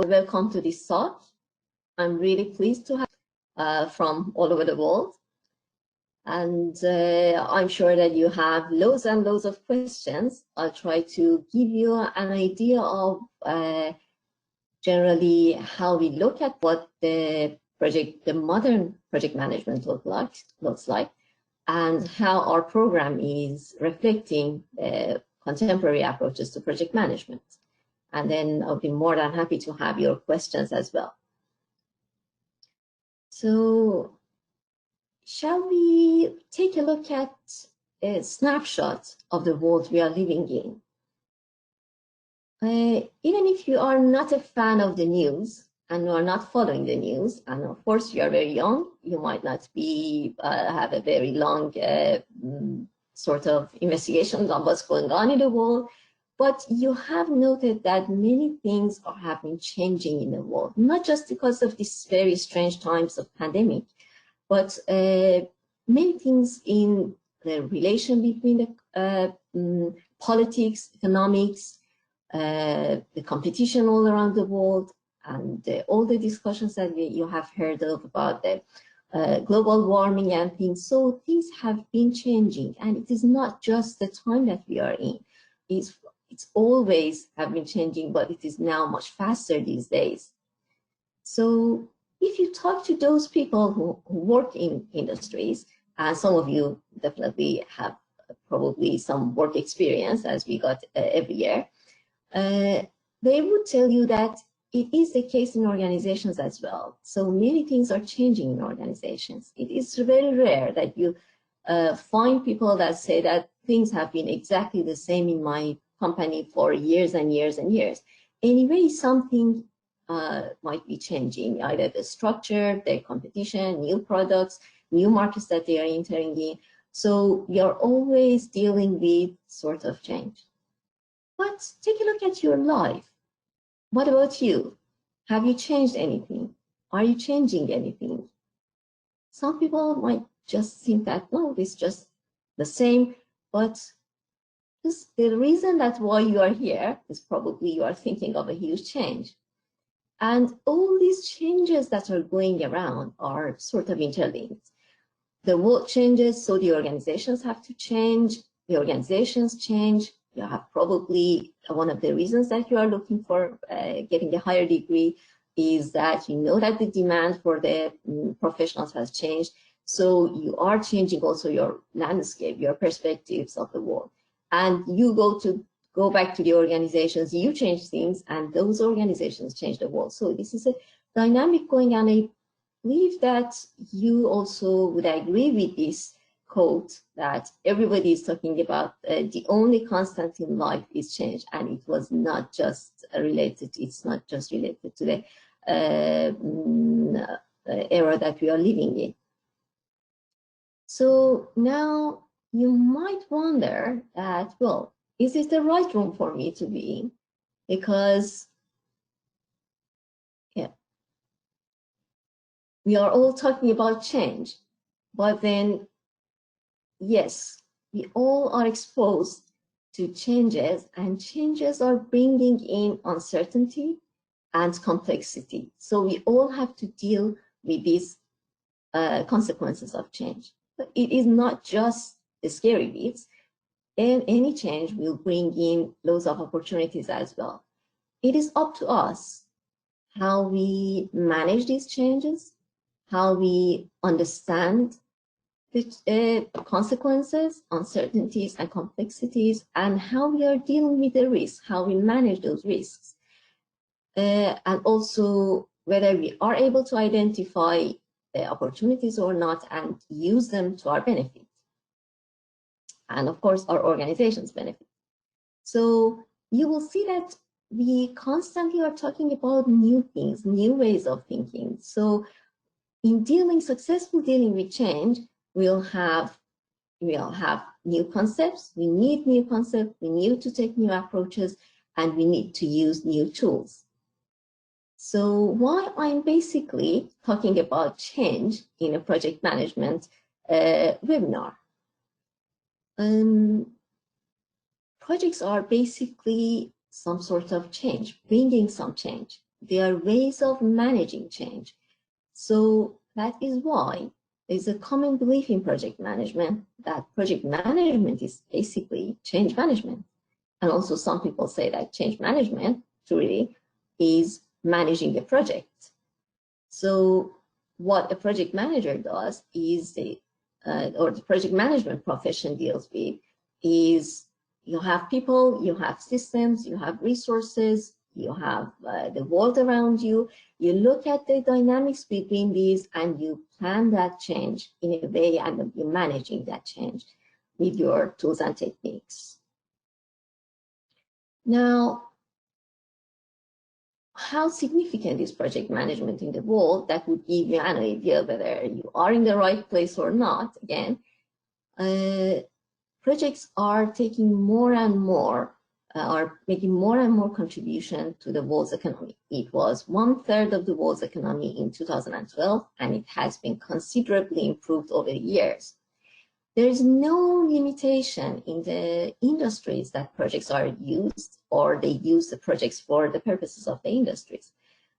Welcome to this talk. I'm really pleased to have from all over the world. And I'm sure that you have loads and loads of questions. I'll try to give you an idea of generally how we look at what the modern project management looks like, and how our program is reflecting contemporary approaches to project management. And then I'll be more than happy to have your questions as well. So shall we take a look at a snapshot of the world we are living in? Even if you are not a fan of the news and you are not following the news, and of course you are very young, you might not be have a very long sort of investigations on what's going on in the world, but you have noted that many things have been changing in the world, not just because of these very strange times of pandemic, but many things in the relation between the politics, economics, the competition all around the world, and all the discussions that you have heard of about the global warming and things. So things have been changing, and it is not just the time that we are in. It's always have been changing, but it is now much faster these days. So if you talk to those people who work in industries, and some of you definitely have probably some work experience as we got every year, they would tell you that it is the case in organizations as well. So many things are changing in organizations. It is very rare that you find people that say that things have been exactly the same in my company for years and years and years. Anyway, something might be changing, either the structure, the competition, new products, new markets that they are entering in. So we are always dealing with sort of change. But take a look at your life. What about you? Have you changed anything? Are you changing anything? Some people might just think that, no, it's just the same, but the reason that why you are here is probably you are thinking of a huge change. And all these changes that are going around are sort of interlinked. The world changes, so the organizations have to change. The organizations change. You have probably one of the reasons that you are looking for getting a higher degree is that you know that the demand for the professionals has changed. So you are changing also your landscape, your perspectives of the world. And you go back to the organizations, you change things, and those organizations change the world. So this is a dynamic going on. I believe that you also would agree with this quote that everybody is talking about the only constant in life is change, and it was not just related, it's not just related to the era that we are living in. So now you might wonder that, well, is this the right room for me to be in? Because yeah, we are all talking about change, but then yes, we all are exposed to changes, and changes are bringing in uncertainty and complexity. So we all have to deal with these consequences of change. But it is not just the scary bits, and any change will bring in loads of opportunities as well. It is up to us how we manage these changes, how we understand the consequences, uncertainties, and complexities, and how we are dealing with the risks, how we manage those risks, and also whether we are able to identify the opportunities or not and use them to our benefit, and of course our organization's benefit. So you will see that we constantly are talking about new things, new ways of thinking. So in successful dealing with change, we'll have new concepts, we need new concepts, we need to take new approaches, and we need to use new tools. So why I'm basically talking about change in a project management webinar. Projects are basically some sort of change, bringing some change. they are ways of managing change. So that is why there's a common belief in project management that project management is basically change management. And also some people say that change management truly is managing a project. So what a project manager does is, or the project management profession deals with, is you have people, you have systems, you have resources, you have the world around you. You look at the dynamics between these and you plan that change in a way, and you're managing that change with your tools and techniques. Now, how significant is project management in the world? That would give you an idea whether you are in the right place or not. Again, projects are taking more and more, are making more and more contribution to the world's economy. It was 1/3 of the world's economy in 2012, and it has been considerably improved over the years. There is no limitation in the industries that projects are used, or they use the projects for the purposes of the industries.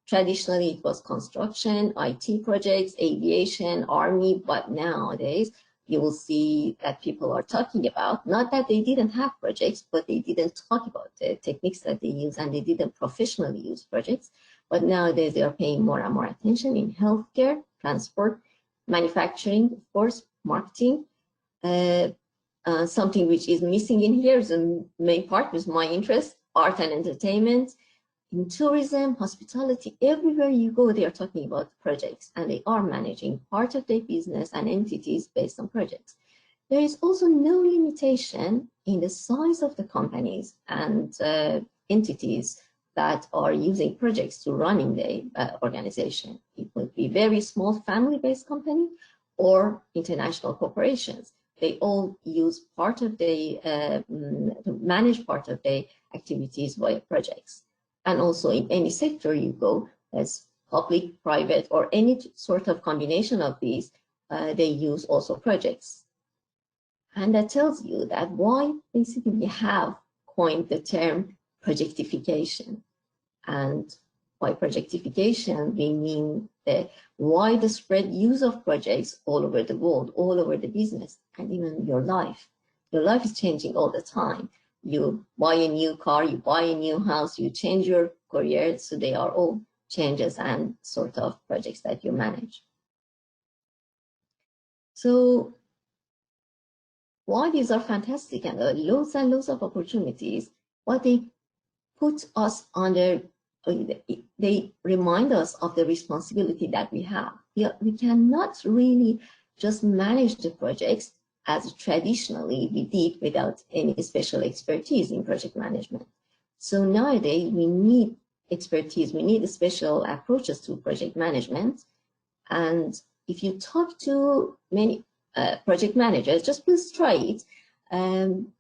Traditionally, it was construction, IT projects, aviation, army, but nowadays you will see that people are talking about, not that they didn't have projects, but they didn't talk about the techniques that they use, and they didn't professionally use projects. But nowadays they are paying more and more attention in healthcare, transport, manufacturing, of course, marketing. Something which is missing in here is the main part, is my interest, art and entertainment. In tourism, hospitality, everywhere you go, they are talking about projects, and they are managing part of their business and entities based on projects. There is also no limitation in the size of the companies and entities that are using projects to running the organization. It would be very small family-based company or international corporations. They all use part of the, manage part of the activities via projects. And also in any sector you go, as public, private, or any sort of combination of these, they use also projects. And that tells you that why basically we have coined the term projectification. And by projectification, we mean the widespread use of projects all over the world, all over the business, and even your life. Your life is changing all the time. You buy a new car, you buy a new house, you change your career, so they are all changes and sort of projects that you manage. So while these are fantastic and there are loads and loads of opportunities, what they put us under, they remind us of the responsibility that we have. We cannot really just manage the projects as traditionally we did without any special expertise in project management. So nowadays we need expertise, we need special approaches to project management. And if you talk to many project managers, just please try it. And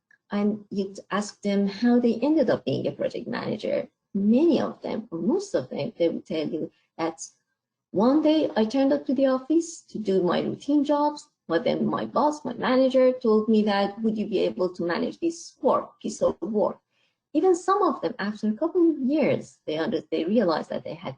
you ask them how they ended up being a project manager. Many of them, or most of them, they will tell you that one day I turned up to the office to do my routine jobs, but then my boss, my manager, told me that, would you be able to manage this piece of work? Even some of them, after a couple of years, they realized that they had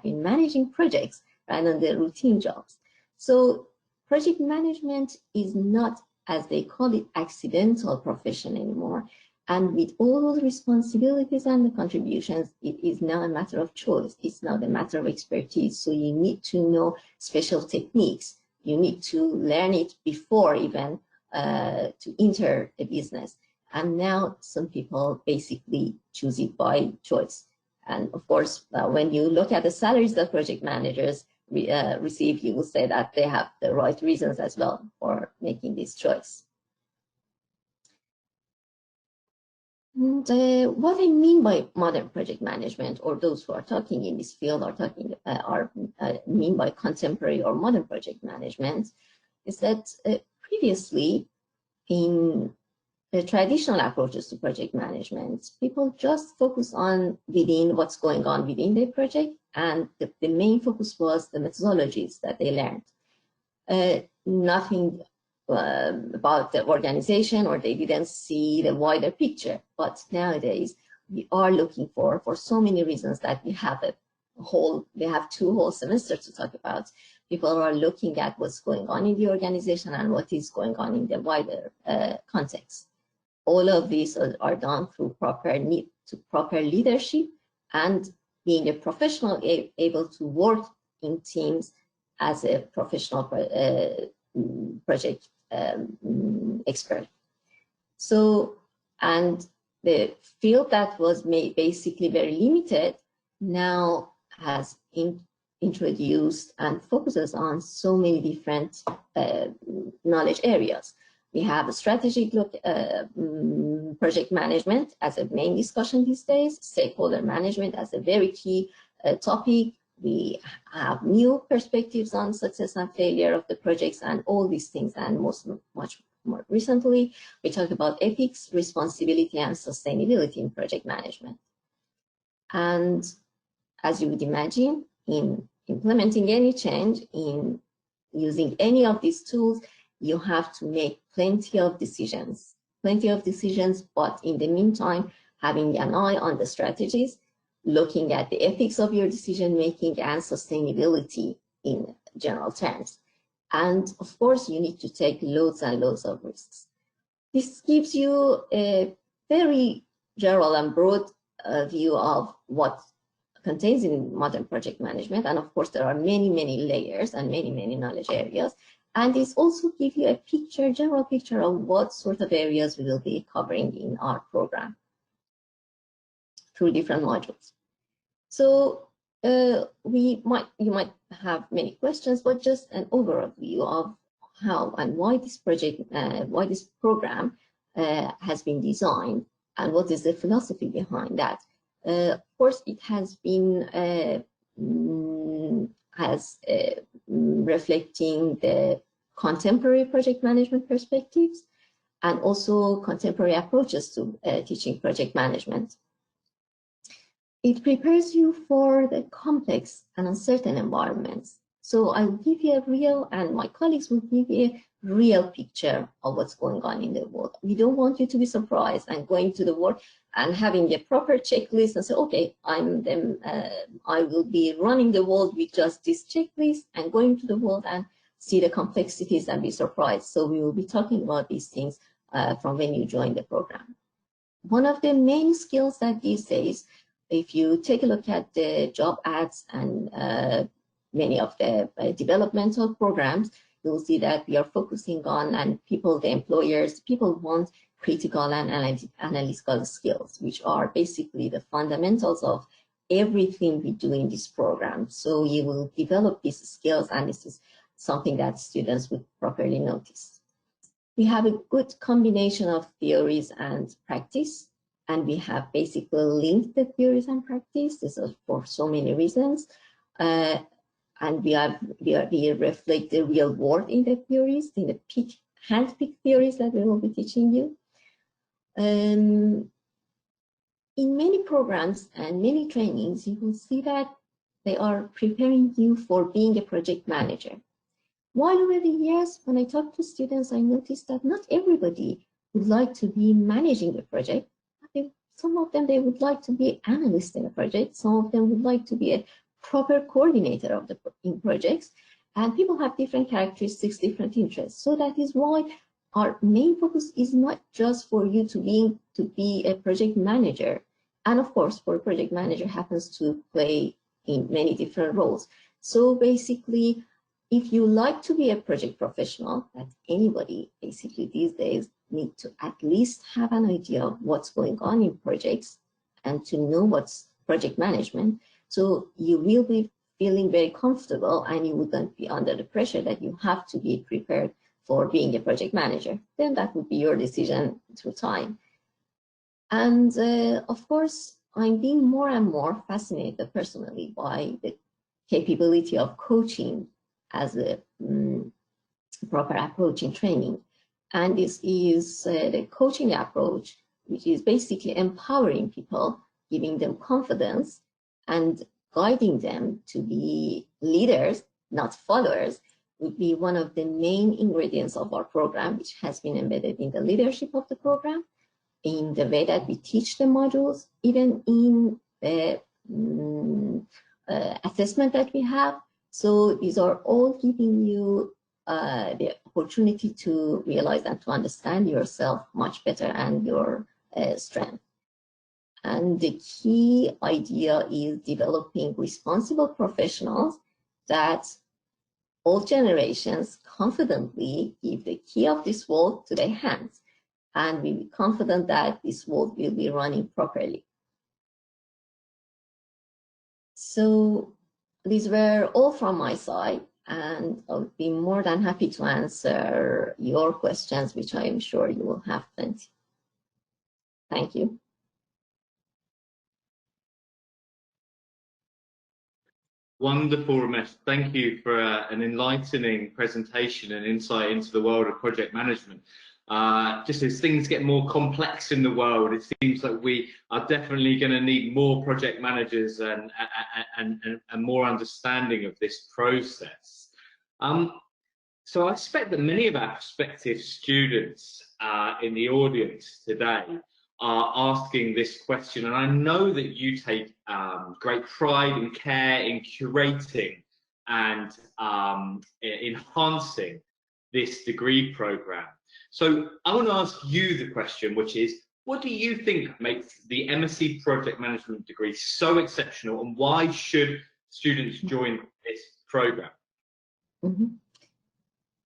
been managing projects rather than their routine jobs. So project management is not, as they call it, accidental profession anymore. And with all those responsibilities and the contributions, it is now a matter of choice. It's not a matter of expertise. So you need to know special techniques. You need to learn it before even to enter the business. And now some people basically choose it by choice. And of course, when you look at the salaries that project managers receive, you will say that they have the right reasons as well for making this choice. And what I mean by modern project management, or those who are talking in this field are mean by contemporary or modern project management, is that previously in the traditional approaches to project management, people just focus on what's going on within the project, and the main focus was the methodologies that they learned. Nothing about the organization, or they didn't see the wider picture. But nowadays, we are looking for so many reasons that we have we have 2 whole semesters to talk about. People are looking at what's going on in the organization and what is going on in the wider context. All of these are done through proper leadership and being a professional able to work in teams as a professional project expert. So, and the field that was basically very limited now has introduced and focuses on so many different knowledge areas. We have strategic project management as a main discussion these days, stakeholder management as a very key topic. We have new perspectives on success and failure of the projects and all these things, and much more recently, we talk about ethics, responsibility, and sustainability in project management. And as you would imagine, in implementing any change, in using any of these tools, you have to make plenty of decisions, but in the meantime, having an eye on the strategies, looking at the ethics of your decision making and sustainability in general terms. And of course, you need to take loads and loads of risks. This gives you a very general and broad view of what contains in modern project management. And of course, there are many, many layers and many, many knowledge areas. And this also gives you a general picture of what sort of areas we will be covering in our program through different modules. So you might have many questions, but just an overview of how and why this project, why this program has been designed, and what is the philosophy behind that. Of course, it has been reflecting the contemporary project management perspectives and also contemporary approaches to teaching project management. It prepares you for the complex and uncertain environments. So I will give you a real, and my colleagues will give you a real picture of what's going on in the world. We don't want you to be surprised and going to the world and having a proper checklist and say, okay, I will be running the world with just this checklist, and going to the world and see the complexities and be surprised. So we will be talking about these things from when you join the program. One of the main skills that these days, if you take a look at the job ads and many of the developmental programs, you'll see that we are focusing on, and the employers, people want critical and analytical skills, which are basically the fundamentals of everything we do in this program. So you will develop these skills, and this is something that students would properly notice. We have a good combination of theories and practice, and we have basically linked the theories and practice. This is for so many reasons. And we reflect the real world in the theories, in the hand-picked theories that we will be teaching you. In many programs and many trainings, you will see that they are preparing you for being a project manager. While over the years, when I talk to students, I noticed that not everybody would like to be managing a project. Some of them, they would like to be an analyst in a project. Some of them would like to be a proper coordinator of in projects. And people have different characteristics, different interests. So that is why our main focus is not just for you to be a project manager. And of course, for a project manager happens to play in many different roles. So basically, if you like to be a project professional, that anybody basically these days need to at least have an idea of what's going on in projects and to know what's project management. So you will be feeling very comfortable, and you wouldn't be under the pressure that you have to be prepared for being a project manager. Then that would be your decision through time. And of course, I'm being more and more fascinated personally by the capability of coaching as a proper approach in training. And this is the coaching approach, which is basically empowering people, giving them confidence and guiding them to be leaders, not followers, would be one of the main ingredients of our program, which has been embedded in the leadership of the program. in the way that we teach the modules, even in the assessment that we have. So these are all giving you the opportunity to realize and to understand yourself much better and your strength. And the key idea is developing responsible professionals that all generations confidently give the key of this world to their hands, and we be confident that this world will be running properly. So these were all from my side, and I'll be more than happy to answer your questions, which I am sure you will have plenty. Thank you. Wonderful, Ramesh. Thank you for an enlightening presentation and insight into the world of project management. Just as things get more complex in the world, it seems like we are definitely going to need more project managers and more understanding of this process. So I expect that many of our prospective students in the audience today are asking this question, and I know that you take great pride and care in curating and enhancing this degree program. So I want to ask you the question, which is, what do you think makes the MSc Project Management degree so exceptional, and why should students join this program?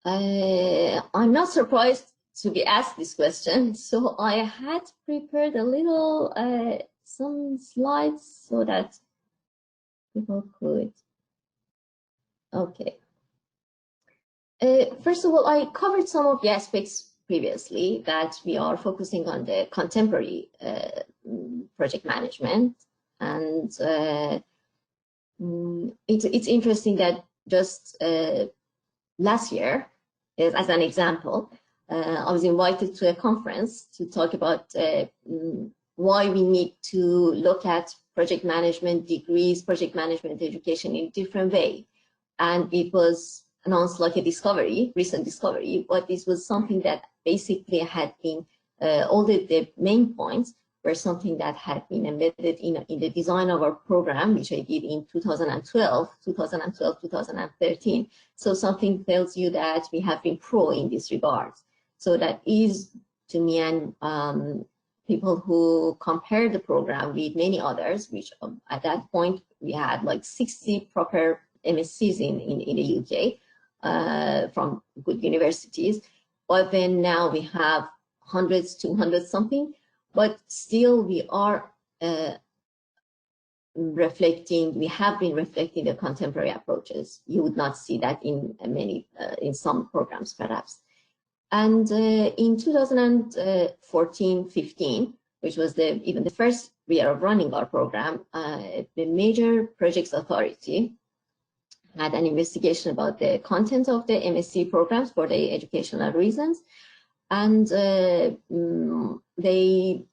I'm not surprised to be asked this question. So I had prepared a little, some slides so that people could, okay. First of all, I covered some of the aspects previously that we are focusing on the contemporary project management. And it's interesting that just last year, as an example, I was invited to a conference to talk about why we need to look at project management degrees, project management education in a different way. And it was announced like a discovery, recent discovery, but this was something that basically had been, all the main points were something that had been embedded in the design of our program, which I did in 2012, 2013. So something tells you that we have been pro in this regard. So that is, to me, and people who compare the program with many others, which at that point we had like 60 proper MSCs in the UK from good universities, but then now we have hundreds, 200 something, but still we are we have been reflecting the contemporary approaches. You would not see that in many, in some programs perhaps. And in 2014-15, which was even the first year of running our program, the major projects authority had an investigation about the content of the MSc programs for the educational reasons. And they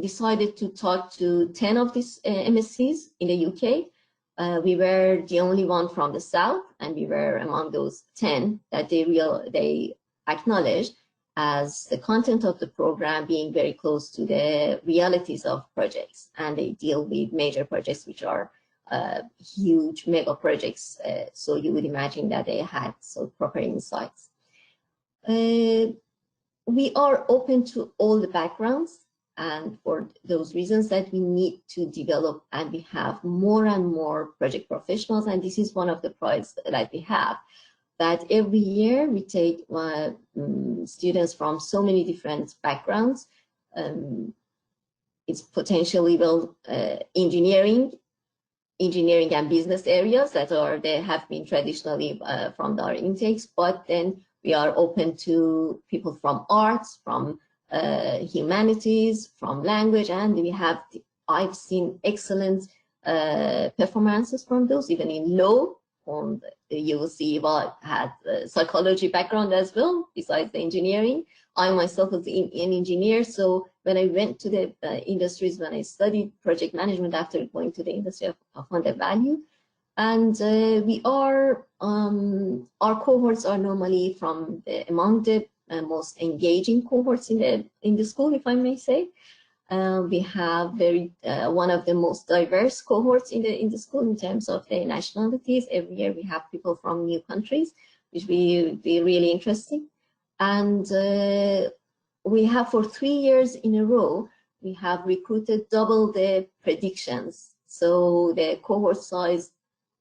decided to talk to 10 of these MSCs in the UK. We were the only one from the South, and we were among those 10 that they acknowledged as the content of the program being very close to the realities of projects. And they deal with major projects, which are huge mega projects. So you would imagine that they had so proper insights. We are open to all the backgrounds, and for those reasons that we need to develop, and we have more and more project professionals, and this is one of the prides that we have, that every year we take students from so many different backgrounds. It's potentially engineering and business areas that they have been traditionally from our intakes, but then we are open to people from arts, from humanities, from language, and I've seen excellent performances from those, even in law. You will see Eva had a psychology background as well, besides the engineering. I myself was an engineer, so when I went to the industries, when I studied project management after going to the industry, I found a value. And our cohorts are normally from among the most engaging cohorts in the school, if I may say. We have one of the most diverse cohorts in the school in terms of their nationalities. Every year we have people from new countries, which will be really interesting. And we have, for 3 years in a row, we have recruited double the predictions. So the cohort size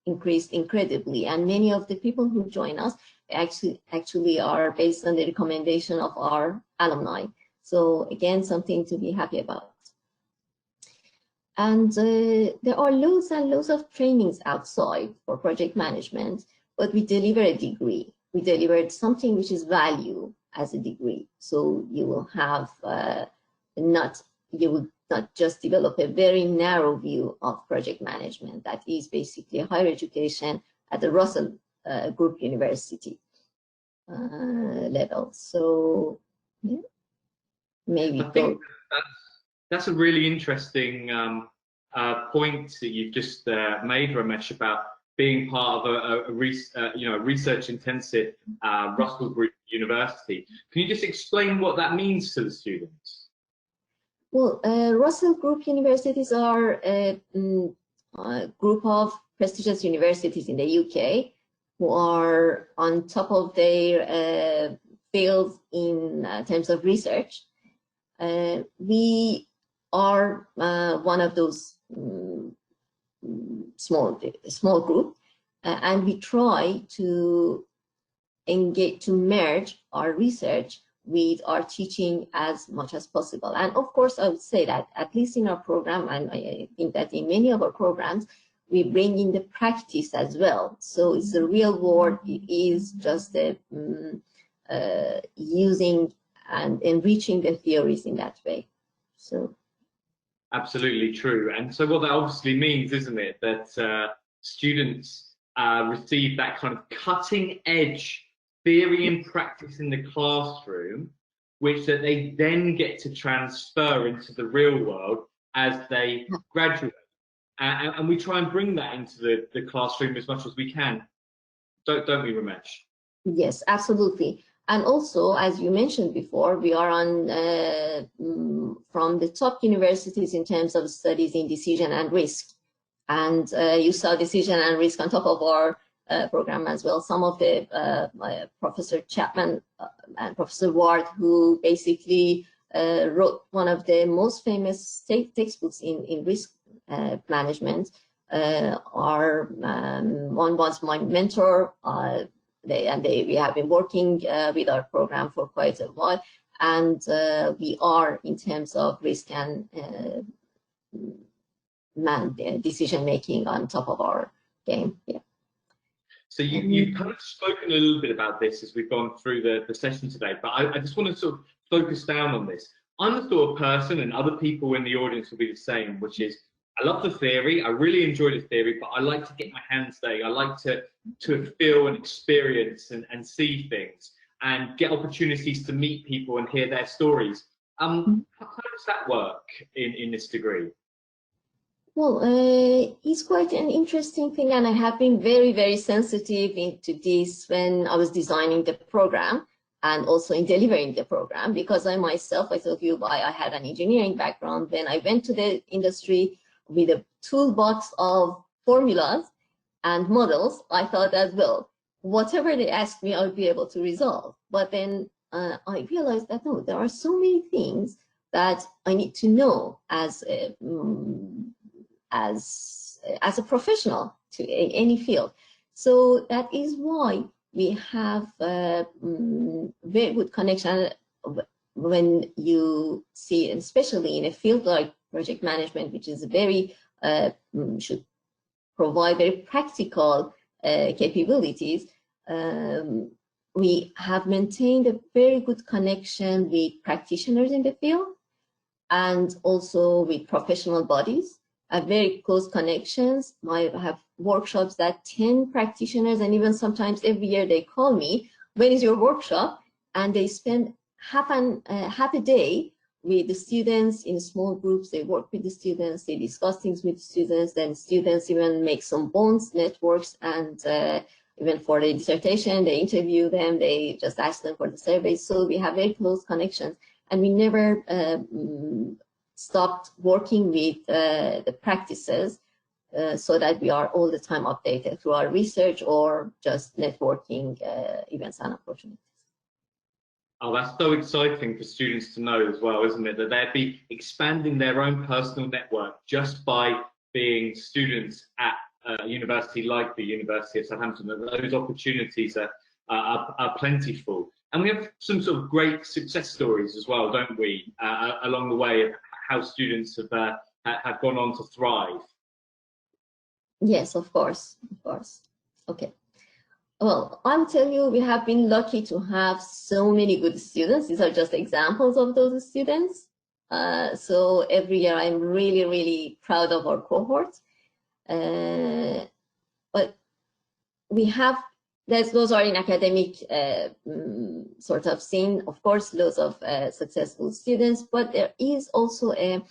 increased incredibly, and many of the people who join us actually are based on the recommendation of our alumni. So again, something to be happy about. And there are loads and loads of trainings outside for project management, but we deliver a degree. We delivered something which is value as a degree. So you will have you will not just develop a very narrow view of project management. That is basically higher education at the Russell Group University level. So yeah, maybe I think that's a really interesting point that you've just made, Ramesh, about being part of a research-intensive Russell Group University. Can you just explain what that means to the students? Well, Russell Group universities are a group of prestigious universities in the UK who are on top of their fields in terms of research. We are one of those small group, and we try to merge our research with our teaching as much as possible. And of course, I would say that at least in our program, and I think that in many of our programs, we bring in the practice as well. So it's the real world. It is just using and enriching the theories in that way. So absolutely true. And so what that obviously means, isn't it, that students receive that kind of cutting edge theory and practice in the classroom, which that they then get to transfer into the real world as they graduate. And we try and bring that into the classroom as much as we can. Don't we, Ramesh? Yes, absolutely. And also, as you mentioned before, we are on from the top universities in terms of studies in decision and risk. And you saw decision and risk on top of our program as well. Some of the Professor Chapman and Professor Ward, who basically wrote one of the most famous textbooks in risk management, one was my mentor. We have been working with our program for quite a while, and we are, in terms of risk and decision making, on top of our game. Yeah. So you've kind of spoken a little bit about this as we've gone through the session today, but I just want to sort of focus down on this. I'm the sort of person, and other people in the audience will be the same, which is I love the theory, I really enjoy the theory, but I like to get my hands dirty. I like to feel and experience and see things and get opportunities to meet people and hear their stories. How does that work in this degree? Well, it's quite an interesting thing, and I have been very, very sensitive into this when I was designing the program and also in delivering the program, because I myself, I told you, I had an engineering background. When I went to the industry with a toolbox of formulas and models, I thought as well, whatever they asked me, I would be able to resolve. But then I realized that no, there are so many things that I need to know as a professional to any field. So that is why we have very good connection when you see, especially in a field like project management, which is very should provide very practical capabilities. We have maintained a very good connection with practitioners in the field and also with professional bodies. Very close connections. I have workshops that 10 practitioners, and even sometimes every year they call me, when is your workshop? And they spend half a day with the students in small groups. They work with the students, they discuss things with the students, then students even make some bonds, networks, and even for the dissertation, they interview them, they just ask them for the survey. So we have very close connections, and we never stopped working with the practices so that we are all the time updated through our research or just networking events and opportunities. Oh, that's so exciting for students to know as well, isn't it? That they'll be expanding their own personal network just by being students at a university like the University of Southampton. That those opportunities are plentiful. And we have some sort of great success stories as well, don't we, along the way of how students have gone on to thrive. Yes, of course, of course. Okay. Well, I'll tell you, we have been lucky to have so many good students. These are just examples of those students. So every year I'm really, really proud of our cohort. But we have, those are in academic sort of scene, of course, lots of successful students, but there is also a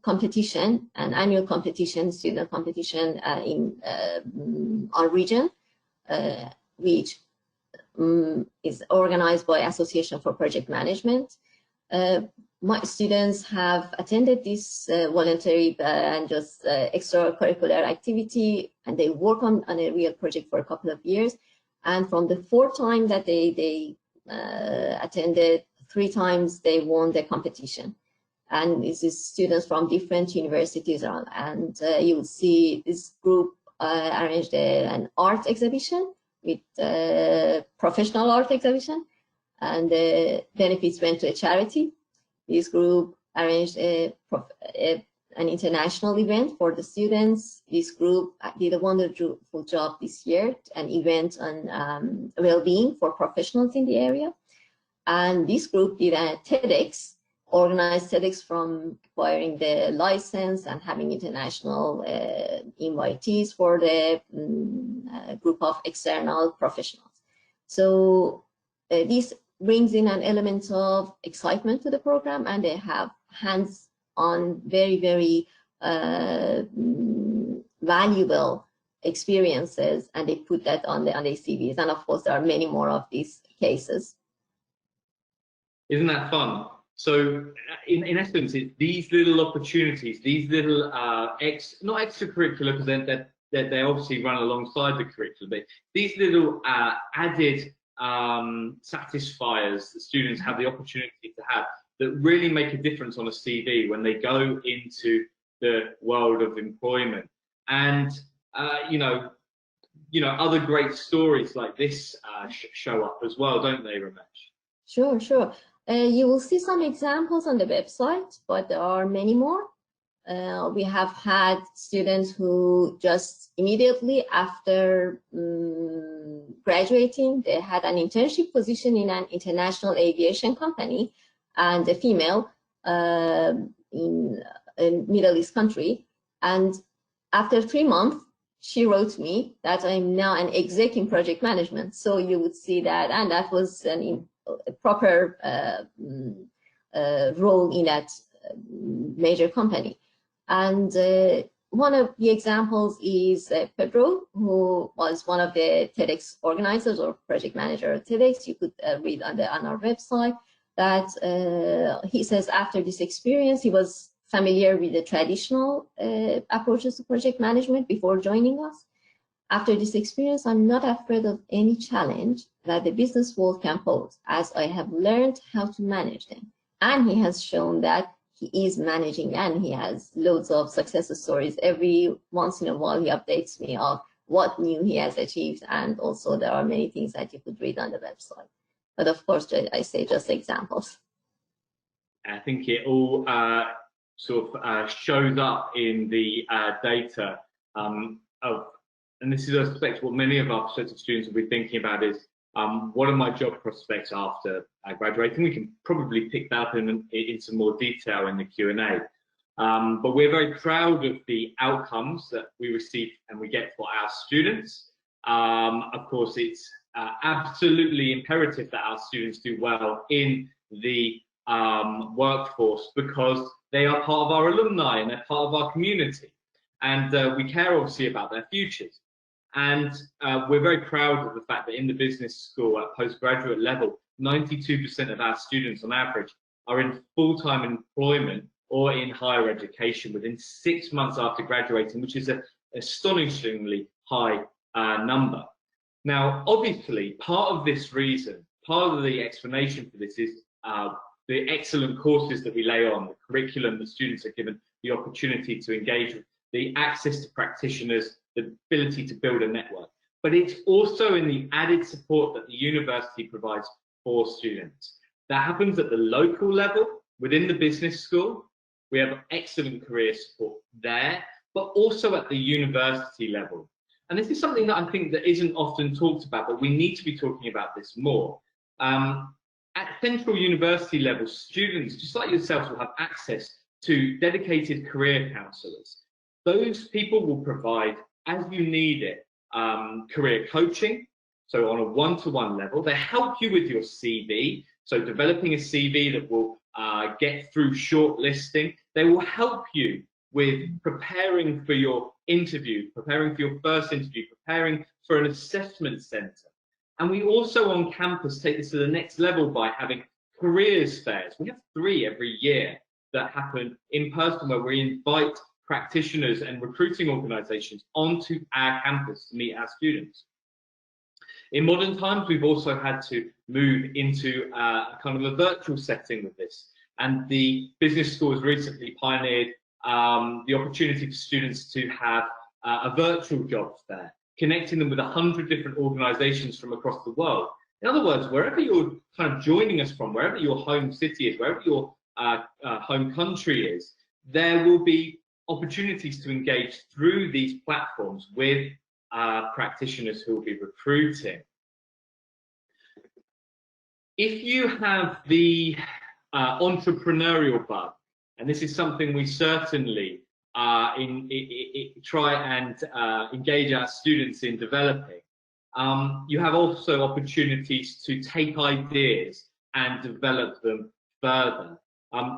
competition, an annual competition, student competition in our region, which is organized by Association for Project Management. My students have attended this voluntary and just extracurricular activity, and they work on a real project for a couple of years. And from the 4th time that they attended, 3 times they won the competition. And this is students from different universities around. And you'll see this group arranged an art exhibition with professional art exhibition, and the benefits went to a charity. This group arranged an international event for the students. This group did a wonderful job this year, an event on well-being for professionals in the area. And this group did a TEDx, organized TEDx from acquiring the license and having international invitees for the group of external professionals. So this brings in an element of excitement to the program, and they have hands-on, very, very valuable experiences, and they put that on their CVs. And of course, there are many more of these cases. Isn't that fun? So in essence, it's these little opportunities, these little not extracurricular, because they obviously run alongside the curriculum, but these little added satisfiers that students have the opportunity to have that really make a difference on a CV when they go into the world of employment. And other great stories like this show up as well, don't they, Ramesh? Sure, sure. You will see some examples on the website, but there are many more. We have had students who just immediately after graduating, they had an internship position in an international aviation company, and a female in a Middle East country. And after 3 months, she wrote me that I'm now an exec in project management. So you would see that, and that was a proper role in that major company. And one of the examples is Pedro, who was one of the TEDx organizers or project manager at TEDx. You could read on our website that he says after this experience, he was familiar with the traditional approaches to project management before joining us. After this experience, I'm not afraid of any challenge that the business world can pose, as I have learned how to manage them. And he has shown that he is managing, and he has loads of success stories. Every once in a while, he updates me of what new he has achieved. And also there are many things that you could read on the website. But of course, I say just examples. I think it all sort of shows up in the data and this is, I suspect, what many of our prospective students will be thinking about is, what are my job prospects after graduating? We can probably pick that up in some more detail in the Q&A. But we're very proud of the outcomes that we receive and we get for our students. Of course, it's absolutely imperative that our students do well in the workforce, because they are part of our alumni and they're part of our community. And we care, obviously, about their futures. And we're very proud of the fact that in the business school at postgraduate level, 92% of our students on average are in full-time employment or in higher education within 6 months after graduating, which is an astonishingly high number. Now, obviously, part of this reason, part of the explanation for this is the excellent courses that we lay on, the curriculum that students are given the opportunity to engage with, the access to practitioners, the ability to build a network. But it's also in the added support that the university provides for students. That happens at the local level, within the business school. We have excellent career support there, but also at the university level. And this is something that I think that isn't often talked about, but we need to be talking about this more. At central university level, students, just like yourselves, will have access to dedicated career counsellors. Those people will provide, as you need it, career coaching, so on a one-to-one level. They help you with your CV, so developing a CV that will get through shortlisting. They will help you with preparing for your interview, preparing for your first interview, preparing for an assessment centre. And we also on campus take this to the next level by having careers fairs. We have 3 every year that happen in person, where we invite practitioners and recruiting organisations onto our campus to meet our students. In modern times, we've also had to move into a kind of a virtual setting with this. And the business school has recently pioneered the opportunity for students to have a virtual job fair, connecting them with 100 different organisations from across the world. In other words, wherever you're kind of joining us from, wherever your home city is, wherever your home country is, there will be opportunities to engage through these platforms with practitioners who will be recruiting. If you have the entrepreneurial bug, and this is something we certainly try and engage our students in developing, you have also opportunities to take ideas and develop them further.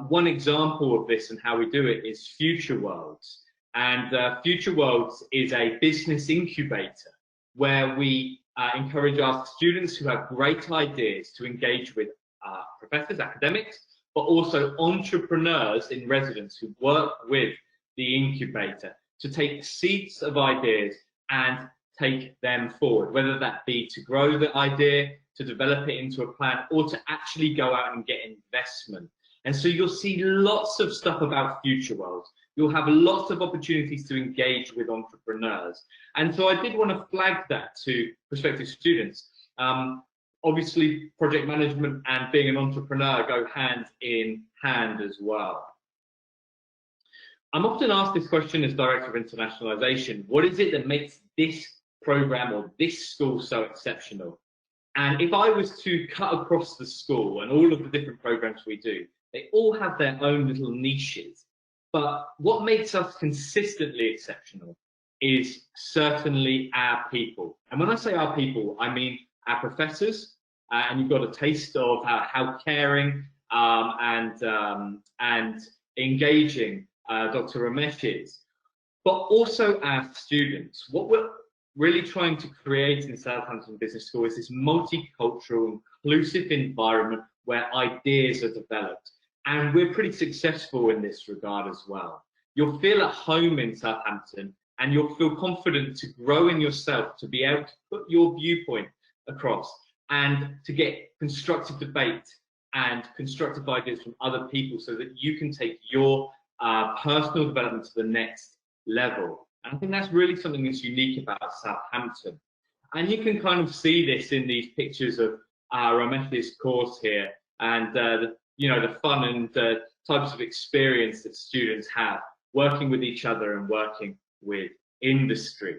One example of this and how we do it is Future Worlds. And Future Worlds is a business incubator where we encourage our students who have great ideas to engage with professors, academics, but also entrepreneurs in residence who work with the incubator to take seeds of ideas and take them forward, whether that be to grow the idea, to develop it into a plan, or to actually go out and get investment. And so you'll see lots of stuff about Future Worlds. You'll have lots of opportunities to engage with entrepreneurs. And so I did want to flag that to prospective students. Obviously, project management and being an entrepreneur go hand in hand as well. I'm often asked this question as Director of Internationalisation: what is it that makes this programme or this school so exceptional? And if I was to cut across the school and all of the different programmes we do, they all have their own little niches. But what makes us consistently exceptional is certainly our people. And when I say our people, I mean our professors, and you've got a taste of how caring and engaging Dr. Ramesh is, but also our students. What we're really trying to create in Southampton Business School is this multicultural, inclusive environment where ideas are developed. And we're pretty successful in this regard as well. You'll feel at home in Southampton, and you'll feel confident to grow in yourself, to be able to put your viewpoint across, and to get constructive debate and constructive ideas from other people so that you can take your personal development to the next level. And I think that's really something that's unique about Southampton. And you can kind of see this in these pictures of Ramesh's course here, and the fun and types of experience that students have working with each other and working with industry.